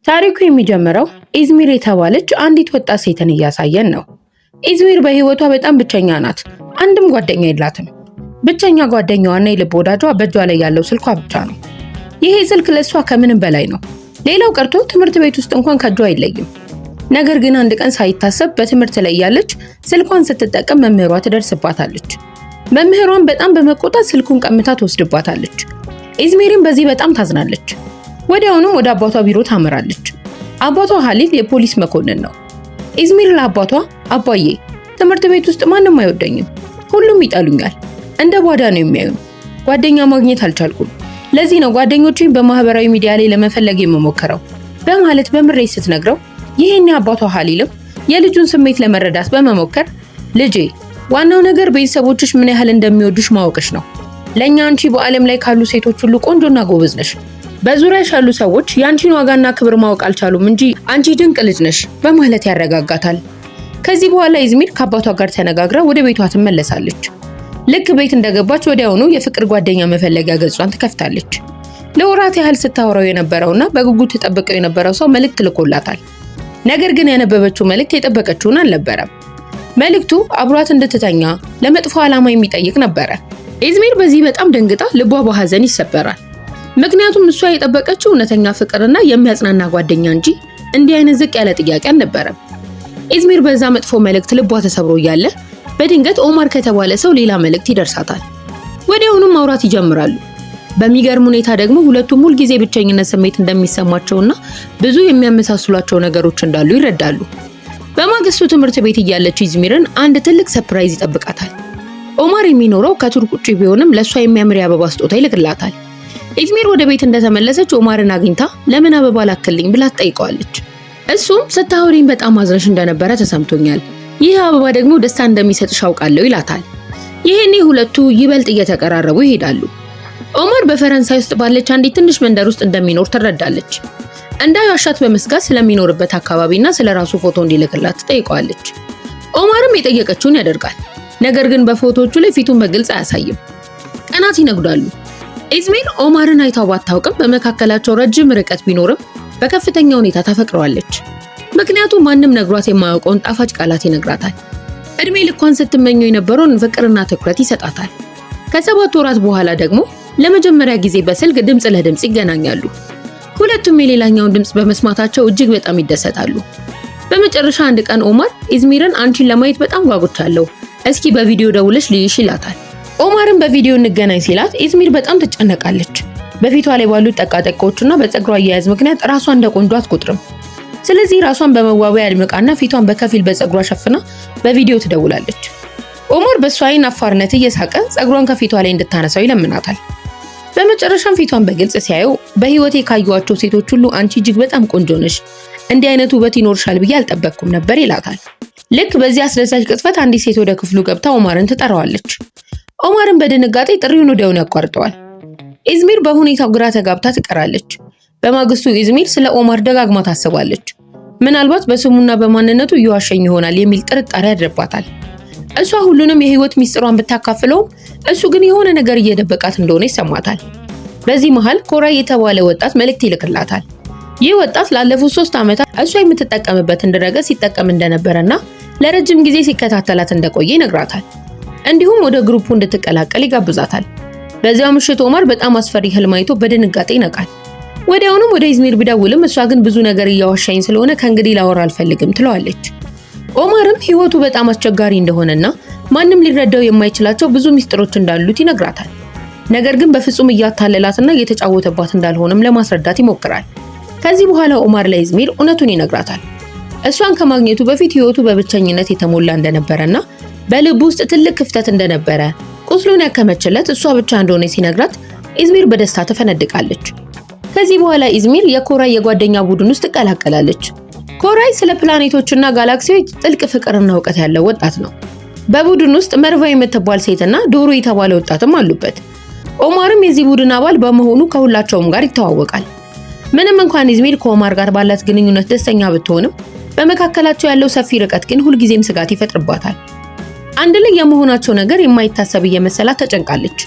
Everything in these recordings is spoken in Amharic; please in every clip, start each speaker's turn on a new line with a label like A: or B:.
A: ታሪኩ የሚጀምረው ኢዝሚር የተባለች አንዲት ወጣት ሴትን እያሳየን ነው። ኢዝሚር በህይወቷ በጣም ብቸኛ ናት። አንድም ጓደኛ የላትም። ብቸኛ ጓደኛዋና የልብ ወዳጇ በእጇ ላይ ያለው ስልኳ ብቻ ነው። ይሄ ስልክ ለሷ ከምንም በላይ ነው። ሌላው ቀርቶ ትምህርት ቤት ውስጥ እንኳን ከእጇ አይለይም። ነገር ግን አንድ ቀን ሳይታሰብ በትምህርት ላይ ያለች ስልኳን ስትጠቀም መምህሯ ትደርስባታለች። መምህሯን በጣም በመቆጣት ስልኩን ቀምታ ትወስድባታለች። ኢዝሚርም በዚህ በጣም ታዝናለች። ወዲያውኑም ወደ አባቷ ቢሮ ታመራለች። አባቷ ሀሊል የፖሊስ መኮንን ነው። ኢዝሚር ለአባቷ አባዬ፣ ትምህርት ቤት ውስጥ ማንም አይወደኝም፣ ሁሉም ይጠሉኛል፣ እንደ ባዳ ነው የሚያዩኝ፣ ጓደኛ ማግኘት አልቻልኩም። ለዚህ ነው ጓደኞቼን በማህበራዊ ሚዲያ ላይ ለመፈለግ የምሞክረው በማለት በምሬት ስትነግረው፣ ይሄኔ አባቷ ሀሊልም የልጁን ስሜት ለመረዳት በመሞከር ልጄ፣ ዋናው ነገር ቤተሰቦችሽ ምን ያህል እንደሚወዱሽ ማወቅሽ ነው። ለኛ አንቺ በዓለም ላይ ካሉ ሴቶች ሁሉ ቆንጆና ጎበዝ ነሽ። በዙሪያሽ ያሉ ሰዎች ያንቺን ዋጋና ክብር ማወቅ አልቻሉም እንጂ አንቺ ድንቅ ልጅ ነሽ በማለት ያረጋጋታል። ከዚህ በኋላ ኢዝሚር ከአባቷ ጋር ተነጋግራ ወደ ቤቷ ትመለሳለች። ልክ ቤት እንደገባች ወዲያውኑ የፍቅር ጓደኛ መፈለጊያ ገጿን ትከፍታለች። ለወራት ያህል ስታወራው የነበረውና በጉጉት ተጠብቀው የነበረው ሰው መልእክት ልኮላታል። ነገር ግን ያነበበችው መልእክት የጠበቀችውን አልነበረም። መልእክቱ አብሯት እንድትተኛ ለመጥፎ ዓላማ የሚጠይቅ ነበረ። ኢዝሚር በዚህ በጣም ደንግጣ ልቧ በሐዘን ይሰበራል። ምክንያቱም እሷ የጠበቀችው እውነተኛ ፍቅርና የሚያጽናና ጓደኛ እንጂ እንዲህ አይነት ዝቅ ያለ ጥያቄ አልነበረም። ኢዝሚር በዛ መጥፎ መልእክት ልቧ ተሰብሮ እያለ በድንገት ኦማር ከተባለ ሰው ሌላ መልእክት ይደርሳታል። ወዲያውኑም ማውራት ይጀምራሉ። በሚገርም ሁኔታ ደግሞ ሁለቱም ሁልጊዜ ብቸኝነት ስሜት እንደሚሰማቸውና ብዙ የሚያመሳስሏቸው ነገሮች እንዳሉ ይረዳሉ። በማግስቱ ትምህርት ቤት እያለች ኢዝሚርን አንድ ትልቅ ሰርፕራይዝ ይጠብቃታል። ኦማር የሚኖረው ከቱርክ ውጪ ቢሆንም ለሷ የሚያምር የአበባ ስጦታ ይልክላታል። ኢዝሚር ወደ ቤት እንደተመለሰች ኦማርን አግኝታ ለምን አበባ ላክልኝ ብላ ትጠይቀዋለች። እሱም ስታወሪኝ በጣም አዝነሽ እንደነበረ ተሰምቶኛል፣ ይህ አበባ ደግሞ ደስታ እንደሚሰጥሽ አውቃለሁ ይላታል። ይሄኔ ሁለቱ ይበልጥ እየተቀራረቡ ይሄዳሉ። ኦማር በፈረንሳይ ውስጥ ባለች አንዲት ትንሽ መንደር ውስጥ እንደሚኖር ትረዳለች። እንዳይዋሻት በመስጋት ስለሚኖርበት አካባቢና ስለራሱ ፎቶ እንዲልክላት ትጠይቀዋለች። ኦማርም የጠየቀችውን ያደርጋል። ነገር ግን በፎቶዎቹ ላይ ፊቱን በግልጽ አያሳይም። ቀናት ይነጉዳሉ። ኢዝሚር ኦማርን አይታው ባታውቅም በመካከላቸው ረጅም ርቀት ቢኖርም በከፍተኛ ሁኔታ ታፈቅረዋለች። ምክንያቱም ማንም ነግሯት የማያውቀውን ጣፋጭ ቃላት ይነግራታል። እድሜ ልኳን ስትመኘው የነበረውን ፍቅርና ትኩረት ይሰጣታል። ከ7 ወራት በኋላ ደግሞ ለመጀመሪያ ጊዜ በስልክ ድምጽ ለድምጽ ይገናኛሉ። ሁለቱም የሌላኛውን ድምጽ በመስማታቸው እጅግ በጣም ይደሰታሉ። በመጨረሻ አንድ ቀን ኦማር ኢዝሚርን አንቺን ለማየት በጣም ጓጉቻለሁ፣ እስኪ በቪዲዮ ደውለሽ ልይሽ ይላታል። ኦማርን በቪዲዮ እንገናኝ ሲላት ኢዝሚር በጣም ትጨነቃለች። በፊቷ ላይ ባሉት ጠቃጠቆችና በፀጉሯ አያያዝ ምክንያት ራሷን እንደ ቆንጆ አትቆጥርም። ስለዚህ ራሷን በመዋቢያ አድምቃና ፊቷን በከፊል በፀጉሯ ሸፍና በቪዲዮ ትደውላለች። ኦማር በሷ አይን አፋርነት እየሳቀ ፀጉሯን ከፊቷ ላይ እንድታነሳው ይለምናታል። በመጨረሻም ፊቷን በግልጽ ሲያየው በህይወቴ ካየኋቸው ሴቶች ሁሉ አንቺ እጅግ በጣም ቆንጆ ነሽ፣ እንዲህ አይነት ውበት ይኖርሻል ብዬ አልጠበቅኩም ነበር ይላታል። ልክ በዚህ አስደሳች ቅጽበት አንዲት ሴት ወደ ክፍሉ ገብታ ኦማርን ትጠራዋለች። ኦማርን በድንጋጤ ጥሪውን ወዲያውኑ ያቋርጠዋል። ኢዝሚር በሁኔታው ግራ ተጋብታ ትቀራለች። በማግስቱ ኢዝሚር ስለ ኦማር ደጋግማ ታስባለች። ምናልባት በስሙና በማንነቱ እየዋሸኝ ይሆናል የሚል ጥርጣሬ ያድርባታል። እሷ ሁሉንም የህይወት ሚስጥሯን ብታካፍለውም እሱ ግን የሆነ ነገር እየደበቃት እንደሆነ ይሰማታል። በዚህ መሃል ኮራይ የተባለ ወጣት መልእክት ይልክላታል። ይህ ወጣት ላለፉት 3 ዓመታት እሷ የምትጠቀምበትን ድረገጽ ሲጠቀም እንደነበረና ለረጅም ጊዜ ሲከታተላት እንደቆየ ይነግራታል። እንዲሁም ወደ ግሩፑ እንድትቀላቀል ይጋብዛታል። በዚያው ምሽት ኦማር በጣም አስፈሪ ህልም አይቶ በድንጋጤ ይነቃል። ወዲያውኑም ወደ ኢዝሚር ቢደውልም እሷ ግን ብዙ ነገር እያዋሻኝ ስለሆነ ከእንግዲህ ላወራ አልፈልግም ትለዋለች። ኦማርም ህይወቱ በጣም አስቸጋሪ እንደሆነና ማንም ሊረዳው የማይችላቸው ብዙ ሚስጥሮች እንዳሉት ይነግራታል። ነገር ግን በፍጹም እያታለላትና እየተጫወተባት እንዳልሆነም ለማስረዳት ይሞክራል። ከዚህ በኋላ ኦማር ለኢዝሚር እውነቱን ይነግራታል። እሷን ከማግኘቱ በፊት ህይወቱ በብቸኝነት የተሞላ እንደነበረና በልቡ ውስጥ ትልቅ ክፍተት እንደነበረ ቁስሉን ያከመችለት እሷ ብቻ እንደሆነ ሲነግራት ኢዝሚር በደስታ ተፈነድቃለች። ከዚህ በኋላ ኢዝሚር የኮራይ የጓደኛ ቡድን ውስጥ ትቀላቀላለች። ኮራይ ስለ ፕላኔቶችና ጋላክሲዎች ጥልቅ ፍቅርና እውቀት ያለው ወጣት ነው። በቡድን ውስጥ መርቫ የምትባል ሴትና ዶሮ የተባለ ወጣትም አሉበት። ኦማርም የዚህ ቡድን አባል በመሆኑ ከሁላቸውም ጋር ይተዋወቃል። ምንም እንኳን ኢዝሚር ከኦማር ጋር ባላት ግንኙነት ደስተኛ ብትሆንም በመካከላቸው ያለው ሰፊ ርቀት ግን ሁልጊዜም ስጋት ይፈጥርባታል። አንድ ላይ የመሆናቸው ነገር የማይታሰብ እየመሰላት ተጨንቃለች።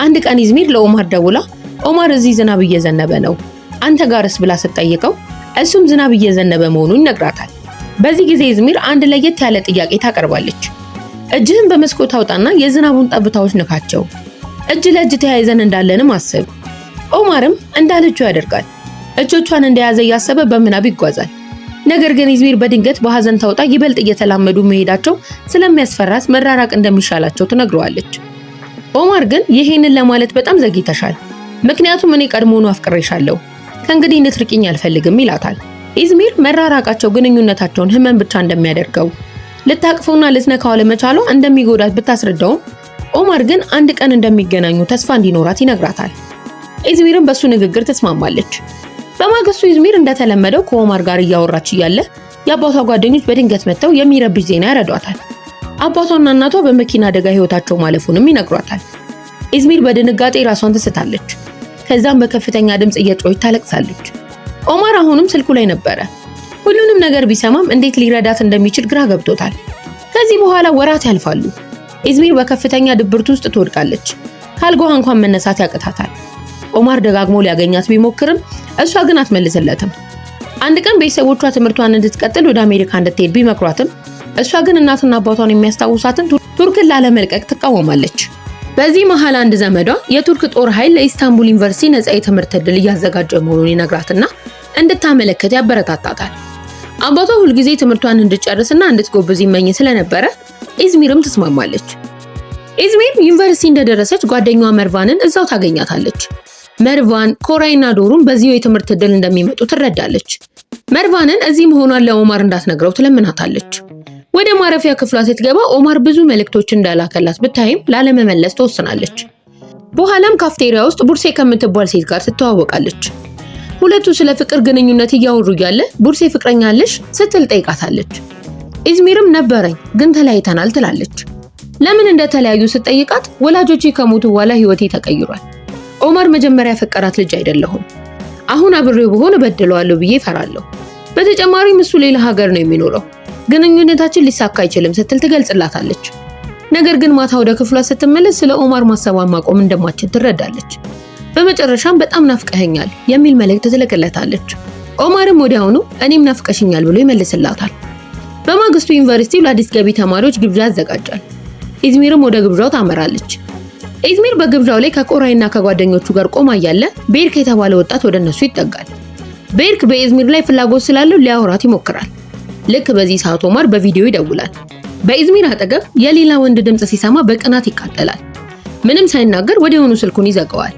A: አንድ ቀን ኢዝሚር ለኦማር ደውላ ኦማር እዚህ ዝናብ እየዘነበ ነው፣ አንተ ጋርስ ብላ ስትጠይቀው እሱም ዝናብ እየዘነበ መሆኑን ይነግራታል። በዚህ ጊዜ ኢዝሚር አንድ ለየት ያለ ጥያቄ ታቀርባለች። እጅህን በመስኮት አውጣና የዝናቡን ጠብታዎች ንካቸው። እጅ ለእጅ ተያይዘን እንዳለንም አስብ። ኦማርም እንዳለችው ያደርጋል። እጆቿን እንደያዘ እያሰበ በምናብ ይጓዛል። ነገር ግን ኢዝሚር በድንገት በሐዘን ታውጣ ይበልጥ እየተላመዱ መሄዳቸው ስለሚያስፈራት መራራቅ እንደሚሻላቸው ትነግረዋለች። ኦማር ግን ይሄንን ለማለት በጣም ዘግይተሻል፣ ምክንያቱም እኔ ቀድሞውኑ አፍቅሬሻለሁ፣ ከእንግዲህ እንድትርቂኝ አልፈልግም ይላታል። ኢዝሚር መራራቃቸው ግንኙነታቸውን ህመም ብቻ እንደሚያደርገው ልታቅፈውና ልትነካው አለመቻሏ እንደሚጎዳት ብታስረዳውም ኦማር ግን አንድ ቀን እንደሚገናኙ ተስፋ እንዲኖራት ይነግራታል። ኢዝሚርም በሱ ንግግር ተስማማለች። በማግስቱ ኢዝሚር እንደተለመደው ከኦማር ጋር እያወራች እያለ የአባቷ ጓደኞች በድንገት መጥተው የሚረብሽ ዜና ያረዷታል። አባቷና እናቷ በመኪና አደጋ ህይወታቸው ማለፉንም ይነግሯታል። ኢዝሚር በድንጋጤ ራሷን ትስታለች። ከዛም በከፍተኛ ድምጽ እየጮኸች ታለቅሳለች። ኦማር አሁንም ስልኩ ላይ ነበረ። ሁሉንም ነገር ቢሰማም እንዴት ሊረዳት እንደሚችል ግራ ገብቶታል። ከዚህ በኋላ ወራት ያልፋሉ። ኢዝሚር በከፍተኛ ድብርት ውስጥ ትወድቃለች። ካልጋዋ እንኳን መነሳት ያቅታታል። ኦማር ደጋግሞ ሊያገኛት ቢሞክርም እሷ ግን አትመልስለትም። አንድ ቀን ቤተሰቦቿ ትምህርቷን እንድትቀጥል ወደ አሜሪካ እንድትሄድ ቢመክሯትም እሷ ግን እናትና አባቷን የሚያስታውሳትን ቱርክን ላለመልቀቅ ትቃወማለች። በዚህ መሃል አንድ ዘመዷ የቱርክ ጦር ኃይል ለኢስታንቡል ዩኒቨርሲቲ ነፃ የትምህርት ዕድል እያዘጋጀ መሆኑን ይነግራትና እንድታመለከት ያበረታታታል። አባቷ ሁልጊዜ ትምህርቷን እንድትጨርስና እንድትጎብዝ ይመኝ ስለነበረ ኢዝሚርም ትስማማለች። ኢዝሚር ዩኒቨርሲቲ እንደደረሰች ጓደኛዋ መርቫንን እዛው ታገኛታለች። መርቫን፣ ኮራይና ዶሩን በዚሁ የትምህርት ዕድል እንደሚመጡ ትረዳለች። መርቫንን እዚህ መሆኗን ለኦማር እንዳትነግረው ትለምናታለች። ወደ ማረፊያ ክፍሏ ስትገባ ኦማር ብዙ መልእክቶች እንዳላከላት ብታይም ላለመመለስ ተወስናለች። በኋላም ካፍቴሪያ ውስጥ ቡርሴ ከምትባል ሴት ጋር ትተዋወቃለች። ሁለቱ ስለ ፍቅር ግንኙነት እያወሩ እያለ ቡርሴ ፍቅረኛ አለሽ ስትል ጠይቃታለች። ኢዝሚርም ነበረኝ ግን ተለያይተናል ትላለች። ለምን እንደተለያዩ ስትጠይቃት ወላጆቼ ከሞቱ በኋላ ህይወቴ ተቀይሯል። ኦማር መጀመሪያ ያፈቀራት ልጅ አይደለሁም። አሁን አብሬው በሆነ በደለዋለሁ ብዬ ፈራለሁ። በተጨማሪም እሱ ሌላ ሀገር ነው የሚኖረው። ግንኙነታችን ሊሳካ አይችልም ስትል ትገልጽላታለች። ነገር ግን ማታ ወደ ክፍሏ ስትመለስ ስለ ኦማር ማሰቧን ማቆም እንደማትችል ትረዳለች። በመጨረሻም በጣም ናፍቀኸኛል የሚል መልእክት ትልክለታለች። ኦማርም ወዲያውኑ እኔም ናፍቀሽኛል ብሎ ይመልስላታል። በማግስቱ ዩኒቨርሲቲው ለአዲስ ገቢ ተማሪዎች ግብዣ ያዘጋጃል። ኢዝሚርም ወደ ግብዣው ታመራለች። ኢዝሚር በግብዣው ላይ ከቆራይና ከጓደኞቹ ጋር ቆማ እያለ ቤርክ የተባለ ወጣት ወደ እነሱ ይጠጋል። ቤርክ በኢዝሚር ላይ ፍላጎት ስላለው ሊያወራት ይሞክራል። ልክ በዚህ ሰዓት ኦማር በቪዲዮ ይደውላል። በኢዝሚር አጠገብ የሌላ ወንድ ድምጽ ሲሰማ በቅናት ይቃጠላል። ምንም ሳይናገር ወዲያውኑ ስልኩን ይዘጋዋል።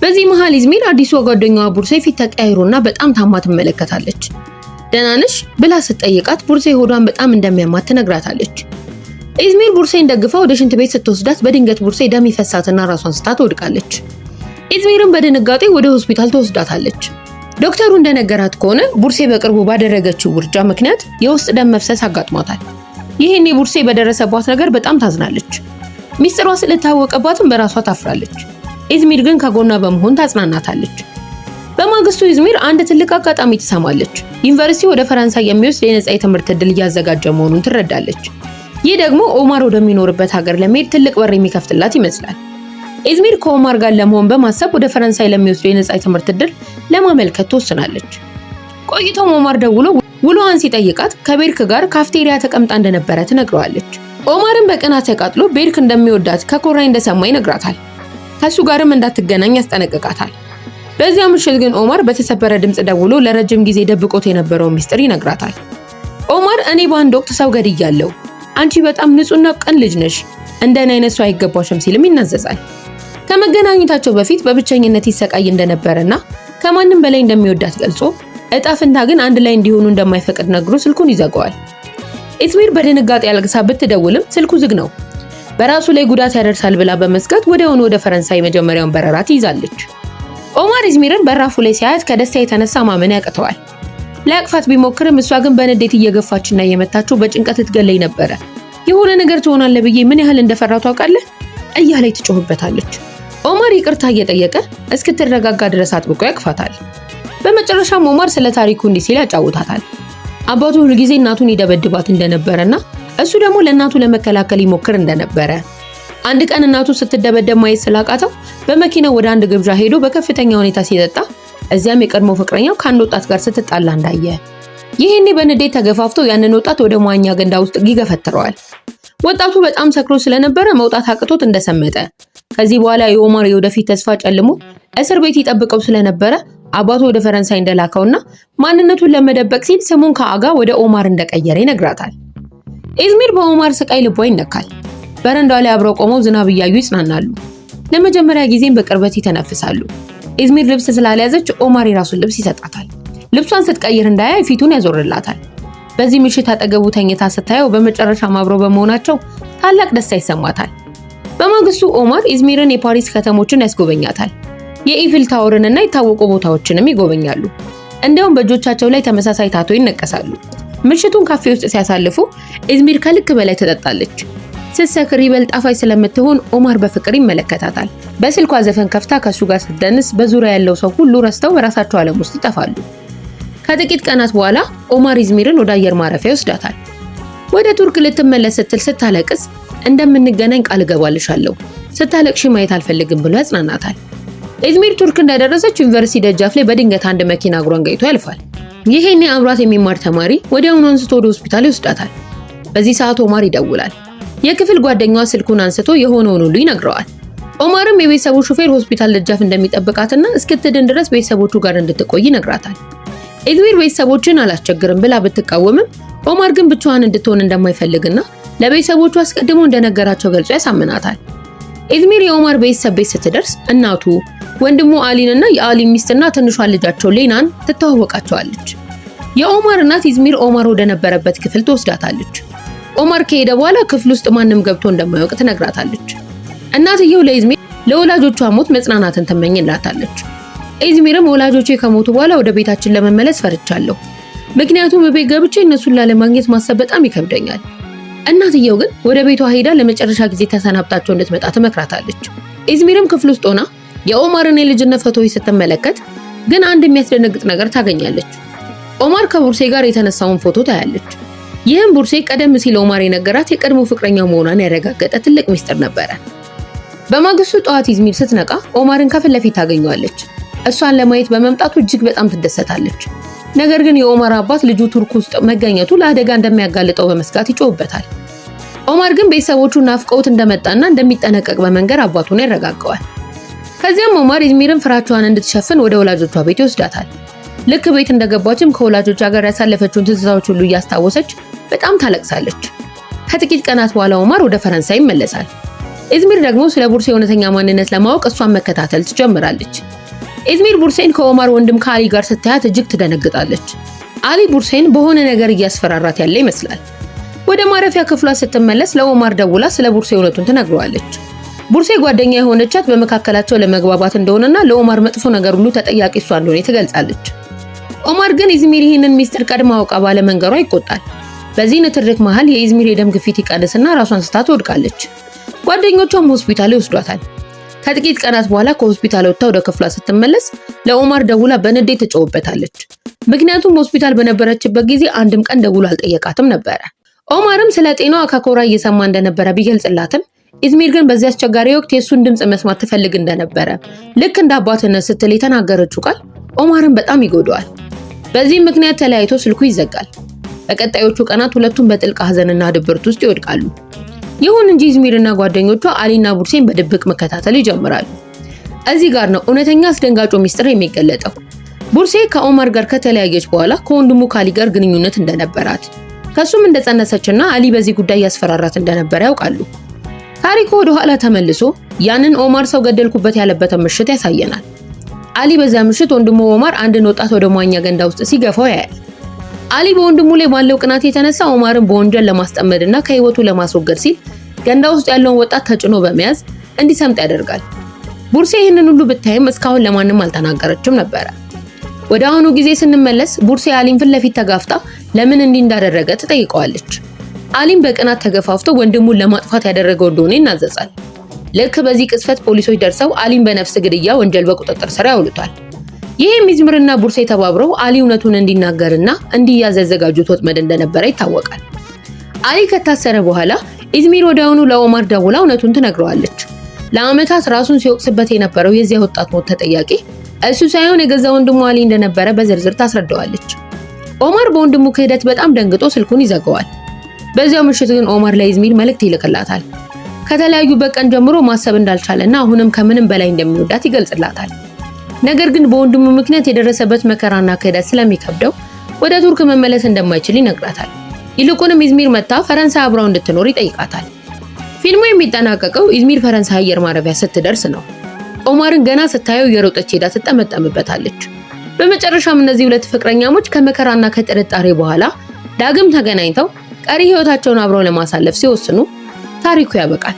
A: በዚህ መሃል ኢዝሚር አዲሷ ጓደኛዋ ቡርሴ ፊት ተቀያይሮና በጣም ታማ ትመለከታለች። ደህና ነሽ ብላ ስትጠይቃት ቡርሴ ሆዷን በጣም እንደሚያማት ትነግራታለች። ኢዝሚር ቡርሴን ደግፋ ወደ ሽንት ቤት ስትወስዳት በድንገት ቡርሴ ደም ይፈሳትና ራሷን ስታ ትወድቃለች። ኢዝሚርም በድንጋጤ ወደ ሆስፒታል ተወስዳታለች። ዶክተሩ እንደነገራት ከሆነ ቡርሴ በቅርቡ ባደረገችው ውርጃ ምክንያት የውስጥ ደም መፍሰስ አጋጥሟታል። ይሄኔ ቡርሴ በደረሰባት ነገር በጣም ታዝናለች። ሚስጥሯ ስለታወቀባትም በራሷ ታፍራለች። ኢዝሚር ግን ከጎኗ በመሆን ታጽናናታለች። በማግስቱ ኢዝሚር አንድ ትልቅ አጋጣሚ ትሰማለች። ዩኒቨርሲቲ ወደ ፈረንሳይ የሚወስድ የነፃ የትምህርት ዕድል እያዘጋጀ መሆኑን ትረዳለች። ይህ ደግሞ ኦማር ወደሚኖርበት ሀገር ለመሄድ ትልቅ በር የሚከፍትላት ይመስላል። ኢዝሚር ከኦማር ጋር ለመሆን በማሰብ ወደ ፈረንሳይ ለሚወስድ የነፃ የትምህርት ዕድል ለማመልከት ትወስናለች። ቆይቶም ኦማር ደውሎ ውሎዋን ሲጠይቃት ከቤርክ ጋር ካፍቴሪያ ተቀምጣ እንደነበረ ትነግረዋለች። ኦማርም በቅናት ተቃጥሎ ቤርክ እንደሚወዳት ከኮራይ እንደሰማ ይነግራታል። ከሱ ጋርም እንዳትገናኝ ያስጠነቅቃታል። በዚያ ምሽት ግን ኦማር በተሰበረ ድምጽ ደውሎ ለረጅም ጊዜ ደብቆት የነበረው ሚስጥር ይነግራታል። ኦማር እኔ በአንድ ወቅት ሰው ገድያለሁ፣ አንቺ በጣም ንጹህና ቅን ልጅ ነሽ፣ እንደኔ አይነት ሰው አይገባሽም ሲልም ይናዘዛል። ከመገናኘታቸው በፊት በብቸኝነት ይሰቃይ እንደነበረና ከማንም በላይ እንደሚወዳት ገልጾ እጣ ፈንታ ግን አንድ ላይ እንዲሆኑ እንደማይፈቅድ ነግሮ ስልኩን ይዘጋዋል። ኢዝሚር በድንጋጤ አልቅሳ ብትደውልም ስልኩ ዝግ ነው። በራሱ ላይ ጉዳት ያደርሳል ብላ በመስጋት ወዲያውኑ ወደ ፈረንሳይ መጀመሪያውን በረራ ትይዛለች። ኦማር ኢዝሚርን በራፉ ላይ ሲያያት ከደስታ የተነሳ ማመን ያቅተዋል። ሊያቅፋት ቢሞክርም እሷ ግን በንዴት እየገፋችና እየመታችው በጭንቀት ትገለይ ነበረ። የሆነ ነገር ትሆናለህ ብዬ ምን ያህል እንደፈራው ታውቃለህ እያለች ትጮህበታለች። ኦማር ይቅርታ እየጠየቀ እስክትረጋጋ ድረስ አጥብቆ ያቅፋታል። በመጨረሻም ኦማር ስለ ታሪኩ እንዲህ ሲል ያጫውታታል። አባቱ ሁልጊዜ እናቱን ይደበድባት እንደነበረና እሱ ደግሞ ለእናቱ ለመከላከል ይሞክር እንደነበረ፣ አንድ ቀን እናቱ ስትደበደብ ማየት ስላቃተው በመኪናው ወደ አንድ ግብዣ ሄዶ በከፍተኛ ሁኔታ ሲጠጣ እዚያም የቀድሞ ፍቅረኛው ከአንድ ወጣት ጋር ስትጣላ እንዳየ። ይሄኔ በንዴት ተገፋፍቶ ያንን ወጣት ወደ መዋኛ ገንዳ ውስጥ ይገፈትረዋል። ወጣቱ በጣም ሰክሮ ስለነበረ መውጣት አቅቶት እንደሰመጠ። ከዚህ በኋላ የኦማር የወደፊት ተስፋ ጨልሞ እስር ቤት ይጠብቀው ስለነበረ አባቱ ወደ ፈረንሳይ እንደላከውና ማንነቱን ለመደበቅ ሲል ስሙን ከአጋ ወደ ኦማር እንደቀየረ ይነግራታል። ኢዝሚር በኦማር ስቃይ ልቧ ይነካል። በረንዳው ላይ አብረው ቆመው ዝናብ እያዩ ይጽናናሉ። ለመጀመሪያ ጊዜም በቅርበት ይተነፍሳሉ። ኢዝሚር ልብስ ስላልያዘች ኦማር የራሱን ልብስ ይሰጣታል። ልብሷን ስትቀይር እንዳያይ ፊቱን ያዞርላታል። በዚህ ምሽት አጠገቡ ተኝታ ስታየው በመጨረሻ አብረው በመሆናቸው ታላቅ ደስታ ይሰማታል። በማግስቱ ኦማር ኢዝሚርን የፓሪስ ከተሞችን ያስጎበኛታል። የኢፊል ታወርንና የታወቁ ቦታዎችንም ይጎበኛሉ። እንዲያውም በእጆቻቸው ላይ ተመሳሳይ ታቶ ይነቀሳሉ። ምሽቱን ካፌ ውስጥ ሲያሳልፉ ኢዝሚር ከልክ በላይ ትጠጣለች። ስትሰክር ይበልጥ ጣፋጭ ስለምትሆን ኦማር በፍቅር ይመለከታታል። በስልኳ ዘፈን ከፍታ ከሱ ጋር ስትደንስ በዙሪያ ያለው ሰው ሁሉ ረስተው በራሳቸው ዓለም ውስጥ ይጠፋሉ። ከጥቂት ቀናት በኋላ ኦማር ኢዝሚርን ወደ አየር ማረፊያ ይወስዳታል። ወደ ቱርክ ልትመለስ ስትል ስታለቅስ እንደምንገናኝ ቃል እገባልሻለሁ፣ ስታለቅሽ ማየት አልፈልግም ብሎ ያጽናናታል። ኢዝሚር ቱርክ እንደደረሰች ዩኒቨርሲቲ ደጃፍ ላይ በድንገት አንድ መኪና እግሯን ገጭቶ ያልፋል። ይሄኔ አብሯት የሚማር ተማሪ ወዲያውኑ አንስቶ ወደ ሆስፒታል ይወስዳታል። በዚህ ሰዓት ኦማር ይደውላል። የክፍል ጓደኛዋ ስልኩን አንስቶ የሆነውን ሁሉ ይነግረዋል። ኦማርም የቤተሰቡ ሹፌር ሆስፒታል ደጃፍ እንደሚጠብቃትና እስክትድን ድረስ ቤተሰቦቹ ጋር እንድትቆይ ይነግራታል። ኢዝሚር ቤተሰቦችን አላስቸግርም ብላ ብትቃወምም ኦማር ግን ብቻዋን እንድትሆን እንደማይፈልግና ለቤተሰቦቹ አስቀድሞ እንደነገራቸው ገልጾ ያሳምናታል። ኢዝሚር የኦማር ቤተሰብ ቤት ስትደርስ እናቱ፣ ወንድሙ አሊንና የአሊ ሚስትና ትንሿ ልጃቸው ሌናን ትተዋወቃቸዋለች። የኦማር እናት ኢዝሚር ኦማር ወደ ነበረበት ክፍል ትወስዳታለች። ኦማር ከሄደ በኋላ ክፍል ውስጥ ማንም ገብቶ እንደማያውቅ ትነግራታለች። እናትየው ለኢዝሚር ለወላጆቿ ሞት መጽናናትን ትመኝላታለች። ኢዝሚርም ወላጆቼ ከሞቱ በኋላ ወደ ቤታችን ለመመለስ ፈርቻለሁ፣ ምክንያቱም በቤት ገብቼ እነሱን ላለማግኘት ማሰብ በጣም ይከብደኛል። እናትየው ግን ወደ ቤቷ ሄዳ ለመጨረሻ ጊዜ ተሰናብታቸው እንድትመጣ ትመክራታለች። ኢዝሚርም ክፍል ውስጥ ሆና የኦማርን የልጅነት ፎቶዎች ስትመለከት ግን አንድ የሚያስደነግጥ ነገር ታገኛለች። ኦማር ከቡርሴ ጋር የተነሳውን ፎቶ ታያለች። ይህም ቡርሴ ቀደም ሲል ኦማር የነገራት የቀድሞ ፍቅረኛው መሆኗን ያረጋገጠ ትልቅ ሚስጥር ነበረ። በማግስቱ ጠዋት ኢዝሚር ስትነቃ ኦማርን ከፊት ለፊት ታገኘዋለች። እሷን ለማየት በመምጣቱ እጅግ በጣም ትደሰታለች። ነገር ግን የኦማር አባት ልጁ ቱርክ ውስጥ መገኘቱ ለአደጋ እንደሚያጋልጠው በመስጋት ይጮህበታል። ኦማር ግን ቤተሰቦቹ ናፍቀውት እንደመጣና እንደሚጠነቀቅ በመንገር አባቱን ያረጋጋዋል። ከዚያም ኦማር ኢዝሚርን ፍራቿን እንድትሸፍን ወደ ወላጆቿ ቤት ይወስዳታል። ልክ ቤት እንደገባችም ከወላጆቿ ጋር ያሳለፈችውን ትዝታዎች ሁሉ እያስታወሰች በጣም ታለቅሳለች። ከጥቂት ቀናት በኋላ ኦማር ወደ ፈረንሳይ ይመለሳል። ኢዝሚር ደግሞ ስለ ቡርሴ እውነተኛ ማንነት ለማወቅ እሷን መከታተል ትጀምራለች። ኢዝሚር ቡርሴን ከኦማር ወንድም ከአሊ ጋር ስታያት እጅግ ትደነግጣለች። አሊ ቡርሴን በሆነ ነገር እያስፈራራት ያለ ይመስላል። ወደ ማረፊያ ክፍሏ ስትመለስ ለኦማር ደውላ ስለ ቡርሴ እውነቱን ትነግረዋለች። ቡርሴ ጓደኛ የሆነቻት በመካከላቸው ለመግባባት እንደሆነና ለኦማር መጥፎ ነገር ሁሉ ተጠያቂ እሷ እንደሆነ ትገልጻለች። ኦማር ግን ኢዝሚር ይህንን ሚስጥር ቀድማ አውቃ ባለመንገሯ ይቆጣል። በዚህ ንትርክ መሃል የኢዝሚር የደም ግፊት ይቀንስና ራሷን ስታ ትወድቃለች። ጓደኞቿም ሆስፒታል ይወስዷታል። ከጥቂት ቀናት በኋላ ከሆስፒታል ወጥታ ወደ ክፍሏ ስትመለስ ለኦማር ደውላ በንዴት ትጮህበታለች። ምክንያቱም ሆስፒታል በነበረችበት ጊዜ አንድም ቀን ደውሎ አልጠየቃትም ነበረ። ኦማርም ስለ ጤናዋ ከኮራ እየሰማ እንደነበረ ቢገልጽላትም ኢዝሚር ግን በዚህ አስቸጋሪ ወቅት የሱን ድምጽ መስማት ትፈልግ እንደነበረ ልክ እንደ አባትነት ስትል የተናገረችው ቃል ኦማርን በጣም ይጎዳዋል። በዚህ ምክንያት ተለያይቶ ስልኩ ይዘጋል። በቀጣዮቹ ቀናት ሁለቱም በጥልቅ ሐዘንና ድብርት ውስጥ ይወድቃሉ። ይሁን እንጂ ኢዝሚርና ጓደኞቿ አሊና ቡርሴን በድብቅ መከታተል ይጀምራሉ። እዚህ ጋር ነው እውነተኛ አስደንጋጩ ሚስጥር የሚገለጠው። ቡርሴ ከኦማር ጋር ከተለያየች በኋላ ከወንድሙ ካሊ ጋር ግንኙነት እንደነበራት፣ ከሱም እንደጸነሰችና አሊ በዚህ ጉዳይ ያስፈራራት እንደነበረ ያውቃሉ። ታሪኩ ወደ ኋላ ተመልሶ ያንን ኦማር ሰው ገደልኩበት ያለበትን ምሽት ያሳየናል። አሊ በዛ ምሽት ወንድሙ ኦማር አንድን ወጣት ወደ መዋኛ ገንዳ ውስጥ ሲገፋው ያያል። አሊ በወንድሙ ላይ ባለው ቅናት የተነሳ ኦማርን በወንጀል ለማስጠመድና ከህይወቱ ለማስወገድ ሲል ገንዳ ውስጥ ያለውን ወጣት ተጭኖ በመያዝ እንዲሰምጥ ያደርጋል። ቡርሴ ይህንን ሁሉ ብታይም እስካሁን ለማንም አልተናገረችም ነበር። ወደ አሁኑ ጊዜ ስንመለስ ቡርሴ አሊን ፊት ለፊት ተጋፍታ ለምን እንዲህ እንዳደረገ ትጠይቀዋለች። አሊን በቅናት ተገፋፍቶ ወንድሙን ለማጥፋት ያደረገው እንደሆነ ይናዘዛል። ልክ በዚህ ቅስፈት ፖሊሶች ደርሰው አሊን በነፍስ ግድያ ወንጀል በቁጥጥር ስር ያውሉታል። ይህም ኢዝሚርና ቡርሴ ተባብረው አሊ እውነቱን እንዲናገርና እንዲያዝ ያዘጋጁት ወጥመድ እንደነበረ ይታወቃል። አሊ ከታሰረ በኋላ ኢዝሚር ወዲያውኑ ለኦማር ደውላ እውነቱን ትነግረዋለች። ለዓመታት ራሱን ሲወቅስበት የነበረው የዚያ ወጣት ሞት ተጠያቂ እሱ ሳይሆን የገዛ ወንድሙ አሊ እንደነበረ በዝርዝር ታስረዳዋለች። ኦማር በወንድሙ ክህደት በጣም ደንግጦ ስልኩን ይዘጋዋል። በዚያው ምሽት ግን ኦማር ለኢዝሚር መልእክት ይልክላታል። ከተለያዩበት ቀን ጀምሮ ማሰብ እንዳልቻለና አሁንም ከምንም በላይ እንደሚወዳት ይገልጽላታል። ነገር ግን በወንድሙ ምክንያት የደረሰበት መከራና ክህደት ስለሚከብደው ወደ ቱርክ መመለስ እንደማይችል ይነግራታል። ይልቁንም ኢዝሚር መጣ ፈረንሳይ አብራው እንድትኖር ይጠይቃታል። ፊልሙ የሚጠናቀቀው ኢዝሚር ፈረንሳይ አየር ማረፊያ ስትደርስ ነው። ኦማርን ገና ስታየው የሮጠች ሄዳ ትጠመጠምበታለች። በመጨረሻም እነዚህ ሁለት ፍቅረኛሞች ከመከራና ከጥርጣሬ በኋላ ዳግም ተገናኝተው ቀሪ ህይወታቸውን አብረው ለማሳለፍ ሲወስኑ ታሪኩ ያበቃል።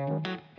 A: Thank you.